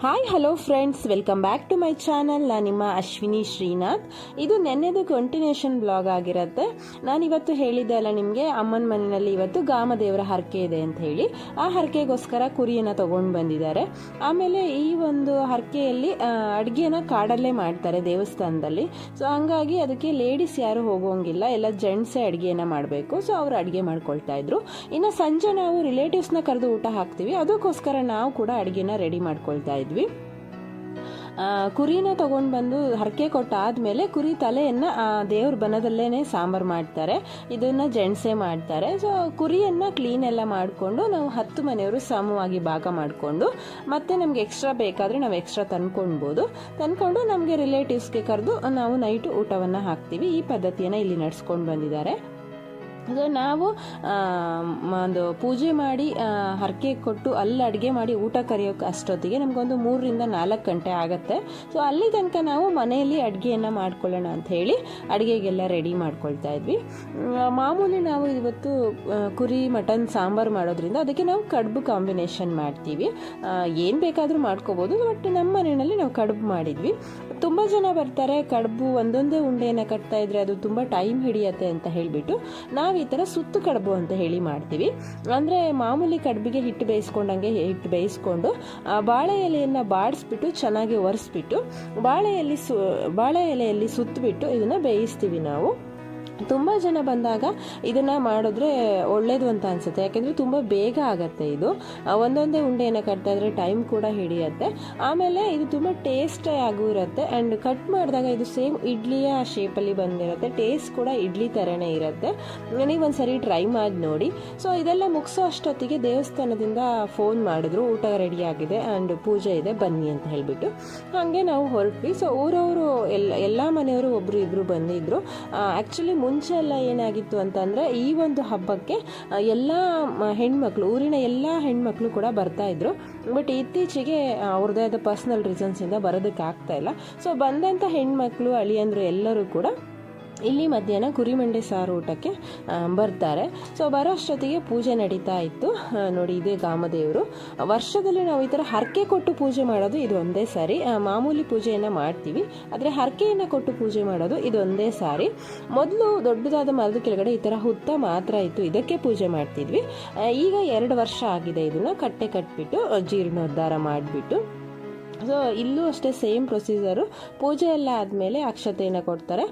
Hi hello friends, welcome back to my channel. ನಾನು ನಿಮ್ಮ ಅಶ್ವಿನಿ ಶ್ರೀನಾಥ್. ಇದು ನೆನ್ನೆದು ಕಂಟಿನ್ಯೂಷನ್ ಬ್ಲಾಗ್ ಆಗಿರುತ್ತೆ. ನಾನಿವತ್ತು ಹೇಳಿದ್ದೆ ಅಲ್ಲ ನಿಮಗೆ, ಅಮ್ಮನ ಮನೆಯಲ್ಲಿ ಇವತ್ತು ಗಾಮದೇವರ ಹರಕೆ ಇದೆ ಅಂತ ಹೇಳಿ. ಆ ಹರಕೆಗೋಸ್ಕರ ಕುರಿಯನ್ನು ತೊಗೊಂಡು ಬಂದಿದ್ದಾರೆ. ಆಮೇಲೆ ಈ ಒಂದು ಹರಕೆಯಲ್ಲಿ ಅಡುಗೆನ ಕಾಡಲ್ಲೇ ಮಾಡ್ತಾರೆ ದೇವಸ್ಥಾನದಲ್ಲಿ. ಸೊ ಹಂಗಾಗಿ ಅದಕ್ಕೆ ಲೇಡೀಸ್ ಯಾರು ಹೋಗೋಂಗಿಲ್ಲ, ಎಲ್ಲ ಜೆಂಟ್ಸೇ ಅಡುಗೆಯನ್ನು ಮಾಡಬೇಕು. ಸೊ ಅವರು ಅಡುಗೆ ಮಾಡ್ಕೊಳ್ತಾ ಇದ್ರು. ಇನ್ನು ಸಂಜೆ ನಾವು ರಿಲೇಟಿವ್ಸ್ನ ಕರೆದು ಊಟ ಹಾಕ್ತೀವಿ, ಅದಕ್ಕೋಸ್ಕರ ನಾವು ಕೂಡ ಅಡುಗೆನ ರೆಡಿ ಮಾಡ್ಕೊಳ್ತಾ ಇದ್ವಿ. ಕುರಿನ ತಗೊಂಡು ಬಂದು ಹರಕೆ ಕೊಟ್ಟಾದ್ಮೇಲೆ ಕುರಿ ತಲೆಯನ್ನು ದೇವ್ರ ಬನದಲ್ಲೇ ಸಾಂಬಾರು ಮಾಡ್ತಾರೆ. ಇದನ್ನು ಜೆಂಟ್ಸೇ ಮಾಡ್ತಾರೆ. ಸೊ ಕುರಿಯನ್ನು ಕ್ಲೀನ್ ಎಲ್ಲ ಮಾಡಿಕೊಂಡು ನಾವು 10 ಮನೆಯವರು ಸಮವಾಗಿ ಭಾಗ ಮಾಡಿಕೊಂಡು, ಮತ್ತೆ ನಮ್ಗೆ ಎಕ್ಸ್ಟ್ರಾ ಬೇಕಾದರೆ ನಾವು ಎಕ್ಸ್ಟ್ರಾ ತಂದ್ಕೊಂಡು ನಮಗೆ ರಿಲೇಟಿವ್ಸ್ಗೆ ಕರೆದು ನಾವು ನೈಟು ಊಟವನ್ನು ಹಾಕ್ತೀವಿ. ಈ ಪದ್ಧತಿಯನ್ನು ಇಲ್ಲಿ ನಡೆಸ್ಕೊಂಡು ಬಂದಿದ್ದಾರೆ. ಸೊ ನಾವು ಒಂದು ಪೂಜೆ ಮಾಡಿ ಹರಕೆ ಕೊಟ್ಟು ಅಲ್ಲಿ ಅಡುಗೆ ಮಾಡಿ ಊಟ ಕರೆಯೋಕೆ ಅಷ್ಟೊತ್ತಿಗೆ ನಮಗೊಂದು 3 ರಿಂದ 4 ಗಂಟೆ ಆಗುತ್ತೆ. ಸೊ ಅಲ್ಲಿ ತನಕ ನಾವು ಮನೆಯಲ್ಲಿ ಅಡುಗೆಯನ್ನು ಮಾಡ್ಕೊಳ್ಳೋಣ ಅಂತ ಹೇಳಿ ಅಡುಗೆಗೆಲ್ಲ ರೆಡಿ ಮಾಡ್ಕೊಳ್ತಾ ಇದ್ವಿ. ಮಾಮೂಲಿ ನಾವು ಇವತ್ತು ಕುರಿ ಮಟನ್ ಸಾಂಬಾರು ಮಾಡೋದ್ರಿಂದ ಅದಕ್ಕೆ ನಾವು ಕಡುಬು ಕಾಂಬಿನೇಷನ್ ಮಾಡ್ತೀವಿ. ಏನು ಬೇಕಾದರೂ ಮಾಡ್ಕೋಬೋದು, ಬಟ್ ನಮ್ಮ ಮನೆಯಲ್ಲಿ ನಾವು ಕಡುಬು ಮಾಡಿದ್ವಿ. ತುಂಬ ಜನ ಬರ್ತಾರೆ, ಕಡುಬು ಒಂದೊಂದೇ ಉಂಡೆಯನ್ನು ಕಟ್ತಾ ಇದ್ರೆ ಅದು ತುಂಬ ಟೈಮ್ ಹಿಡಿಯುತ್ತೆ ಅಂತ ಹೇಳಿಬಿಟ್ಟು ನಾವು ಈ ಥರ ಸುತ್ತು ಕಡುಬು ಅಂತ ಹೇಳಿ ಮಾಡ್ತೀವಿ. ಅಂದರೆ ಮಾಮೂಲಿ ಕಡುಬಿಗೆ ಹಿಟ್ಟು ಬೇಯಿಸ್ಕೊಂಡು ಬಾಳೆ ಎಲೆಯನ್ನು ಬಾಡಿಸ್ಬಿಟ್ಟು ಚೆನ್ನಾಗಿ ಒರೆಸ್ಬಿಟ್ಟು ಬಾಳೆ ಎಲೆಯಲ್ಲಿ ಸುತ್ತಬಿಟ್ಟು ಇದನ್ನು ಬೇಯಿಸ್ತೀವಿ ನಾವು. ತುಂಬ ಜನ ಬಂದಾಗ ಇದನ್ನು ಮಾಡಿದ್ರೆ ಒಳ್ಳೇದು ಅಂತ ಅನಿಸುತ್ತೆ, ಯಾಕೆಂದರೆ ತುಂಬ ಬೇಗ ಆಗುತ್ತೆ. ಇದು ಒಂದೊಂದೇ ಉಂಡೆಯನ್ನು ಕಟ್ತಾ ಇದ್ರೆ ಟೈಮ್ ಕೂಡ ಹಿಡಿಯುತ್ತೆ. ಆಮೇಲೆ ಇದು ತುಂಬ ಟೇಸ್ಟಿ ಆಗೂ ಇರುತ್ತೆ. ಆ್ಯಂಡ್ ಕಟ್ ಮಾಡಿದಾಗ ಇದು ಸೇಮ್ ಇಡ್ಲಿಯ ಶೇಪಲ್ಲಿ ಬಂದಿರುತ್ತೆ. ಟೇಸ್ಟ್ ಕೂಡ ಇಡ್ಲಿ ಥರನೇ ಇರುತ್ತೆ. ನೀವು ಒಂದ್ಸರಿ ಟ್ರೈ ಮಾಡಿ ನೋಡಿ. ಸೊ ಇದೆಲ್ಲ ಮುಗಿಸೋ ಅಷ್ಟೊತ್ತಿಗೆ ದೇವಸ್ಥಾನದಿಂದ ಫೋನ್ ಮಾಡಿದ್ರು, ಊಟ ರೆಡಿ ಆಗಿದೆ ಆ್ಯಂಡ್ ಪೂಜೆ ಇದೆ ಬನ್ನಿ ಅಂತ ಹೇಳಿಬಿಟ್ಟು. ಹಾಗೆ ನಾವು ಹೊರಟ್ವಿ. ಸೊ ಊರವರು ಎಲ್ಲ ಮನೆಯವರು ಒಬ್ಬರು ಇಬ್ಬರು ಬಂದಿದ್ದರು. ಆ್ಯಕ್ಚುಲಿ ಮುಂಚೆ ಎಲ್ಲ ಏನಾಗಿತ್ತು ಅಂತಂದರೆ ಈ ಒಂದು ಹಬ್ಬಕ್ಕೆ ಎಲ್ಲ ಹೆಣ್ಮಕ್ಳು, ಊರಿನ ಎಲ್ಲ ಹೆಣ್ಮಕ್ಳು ಕೂಡ ಬರ್ತಾ ಇದ್ರು. ಬಟ್ ಇತ್ತೀಚೆಗೆ ಅವ್ರದ್ದೇ ಆದ ಪರ್ಸ್ನಲ್ ರೀಸನ್ಸಿಂದ ಬರೋದಕ್ಕೆ ಆಗ್ತಾ ಇಲ್ಲ. ಸೊ ಬಂದಂಥ ಹೆಣ್ಮಕ್ಳು, ಅಳಿಯಂದ್ರು ಎಲ್ಲರೂ ಕೂಡ ಇಲ್ಲಿ ಮಧ್ಯಾಹ್ನ ಕುರಿಮಂಡೆ ಸಾರು ಊಟಕ್ಕೆ ಬರ್ತಾರೆ. ಸೊ ಬರೋ ಅಷ್ಟೊತ್ತಿಗೆ ಪೂಜೆ ನಡೀತಾ ಇತ್ತು. ನೋಡಿ, ಇದೇ ಗಾಮದೇವರು. ವರ್ಷದಲ್ಲಿ ನಾವು ಈ ಥರ ಹರಕೆ ಕೊಟ್ಟು ಪೂಜೆ ಮಾಡೋದು ಇದು ಒಂದೇ ಸಾರಿ. ಮಾಮೂಲಿ ಪೂಜೆಯನ್ನು ಮಾಡ್ತೀವಿ, ಆದರೆ ಹರಕೆಯನ್ನು ಕೊಟ್ಟು ಪೂಜೆ ಮಾಡೋದು ಇದು ಒಂದೇ ಸಾರಿ. ಮೊದಲು ದೊಡ್ಡದಾದ ಮರದ ಕೆಳಗಡೆ ಈ ಥರ ಹುತ್ತ ಮಾತ್ರ ಇತ್ತು, ಇದಕ್ಕೆ ಪೂಜೆ ಮಾಡ್ತಿದ್ವಿ. ಈಗ 2 ವರ್ಷ ಆಗಿದೆ ಇದನ್ನು ಕಟ್ಟೆ ಕಟ್ಬಿಟ್ಟು ಜೀರ್ಣೋದ್ಧಾರ ಮಾಡಿಬಿಟ್ಟು. ಸೊ ಇಲ್ಲೂ ಅಷ್ಟೇ ಸೇಮ್ ಪ್ರೊಸೀಜರು. ಪೂಜೆ ಎಲ್ಲ ಆದಮೇಲೆ ಅಕ್ಷತೆಯನ್ನು ಕೊಡ್ತಾರೆ.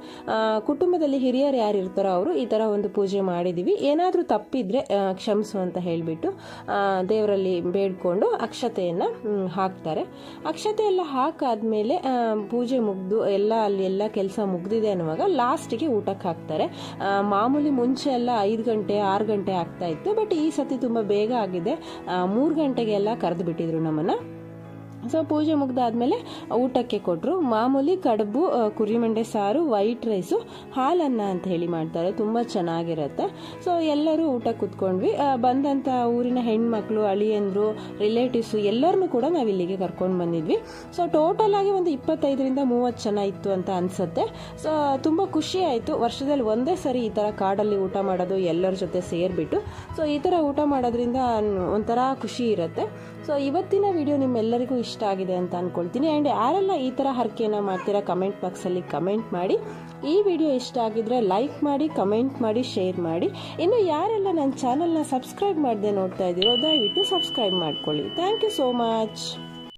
ಕುಟುಂಬದಲ್ಲಿ ಹಿರಿಯರು ಯಾರು ಇರ್ತಾರೋ ಅವರು ಈ ಥರ ಒಂದು ಪೂಜೆ ಮಾಡಿದ್ದೀವಿ, ಏನಾದರೂ ತಪ್ಪಿದರೆ ಕ್ಷಮಿಸು ಅಂತ ಹೇಳಿಬಿಟ್ಟು ದೇವರಲ್ಲಿ ಬೇಡ್ಕೊಂಡು ಅಕ್ಷತೆಯನ್ನು ಹಾಕ್ತಾರೆ. ಅಕ್ಷತೆ ಎಲ್ಲ ಹಾಕಾದ್ಮೇಲೆ ಪೂಜೆ ಮುಗಿದು ಅಲ್ಲಿ ಎಲ್ಲ ಕೆಲಸ ಮುಗ್ದಿದೆ ಅನ್ನುವಾಗ ಲಾಸ್ಟಿಗೆ ಊಟಕ್ಕೆ ಹಾಕ್ತಾರೆ. ಮಾಮೂಲಿ ಮುಂಚೆ ಎಲ್ಲ 5 ಗಂಟೆ 6 ಗಂಟೆ ಆಗ್ತಾ ಇತ್ತು, ಬಟ್ ಈ ಸತಿ ತುಂಬ ಬೇಗ ಆಗಿದೆ. 3 ಗಂಟೆಗೆಲ್ಲ ಕರೆದು ಬಿಟ್ಟಿದ್ರು ನಮ್ಮನ್ನು. ಸೊ ಪೂಜೆ ಮುಗ್ದಾದ್ಮೇಲೆ ಊಟಕ್ಕೆ ಕೊಟ್ಟರು. ಮಾಮೂಲಿ ಕಡುಬು, ಕುರಿಮಂಡೆ ಸಾರು, ವೈಟ್ ರೈಸು, ಹಾಲನ್ನ ಅಂತ ಹೇಳಿ ಮಾಡ್ತಾರೆ, ತುಂಬ ಚೆನ್ನಾಗಿರುತ್ತೆ. ಸೊ ಎಲ್ಲರೂ ಊಟ ಕೂತ್ಕೊಂಡ್ವಿ. ಬಂದಂಥ ಊರಿನ ಹೆಣ್ಮಕ್ಳು, ಅಳಿಯಂದ್ರು, ರಿಲೇಟಿವ್ಸು ಎಲ್ಲರನ್ನೂ ಕೂಡ ನಾವು ಇಲ್ಲಿಗೆ ಕರ್ಕೊಂಡು ಬಂದಿದ್ವಿ. ಸೊ ಟೋಟಲ್ ಆಗಿ ಒಂದು 25 ರಿಂದ 30 ಜನ ಇತ್ತು ಅಂತ ಅನಿಸುತ್ತೆ. ಸೊ ತುಂಬ ಖುಷಿ ಆಯಿತು. ವರ್ಷದಲ್ಲಿ ಒಂದೇ ಸರಿ ಈ ಥರ ಕಾಡಲ್ಲಿ ಊಟ ಮಾಡೋದು, ಎಲ್ಲರ ಜೊತೆ ಸೇರಿಬಿಟ್ಟು. ಸೊ ಈ ಥರ ಊಟ ಮಾಡೋದ್ರಿಂದ ಒಂಥರ ಖುಷಿ ಇರುತ್ತೆ. ಸೊ ಇವತ್ತಿನ ವಿಡಿಯೋ ನಿಮ್ಮೆಲ್ಲರಿಗೂ ಇಷ್ಟ ಆಗಿದೆ ಅಂತ ಅಂದ್ಕೊಳ್ತೀನಿ. ಆ್ಯಂಡ್ ಯಾರೆಲ್ಲ ಈ ಥರ ಹರಕೆಯನ್ನು ಮಾಡ್ತೀರಾ ಕಮೆಂಟ್ ಬಾಕ್ಸಲ್ಲಿ ಕಮೆಂಟ್ ಮಾಡಿ. ಈ ವಿಡಿಯೋ ಇಷ್ಟ ಆಗಿದ್ರೆ ಲೈಕ್ ಮಾಡಿ, ಕಮೆಂಟ್ ಮಾಡಿ, ಶೇರ್ ಮಾಡಿ. ಇನ್ನು ಯಾರೆಲ್ಲ ನನ್ನ ಚಾನಲ್ನ ಸಬ್ಸ್ಕ್ರೈಬ್ ಮಾಡದೆ ನೋಡ್ತಾ ಇದ್ದೀರೋ ದಯವಿಟ್ಟು ಸಬ್ಸ್ಕ್ರೈಬ್ ಮಾಡ್ಕೊಳ್ಳಿ. Thank you so much.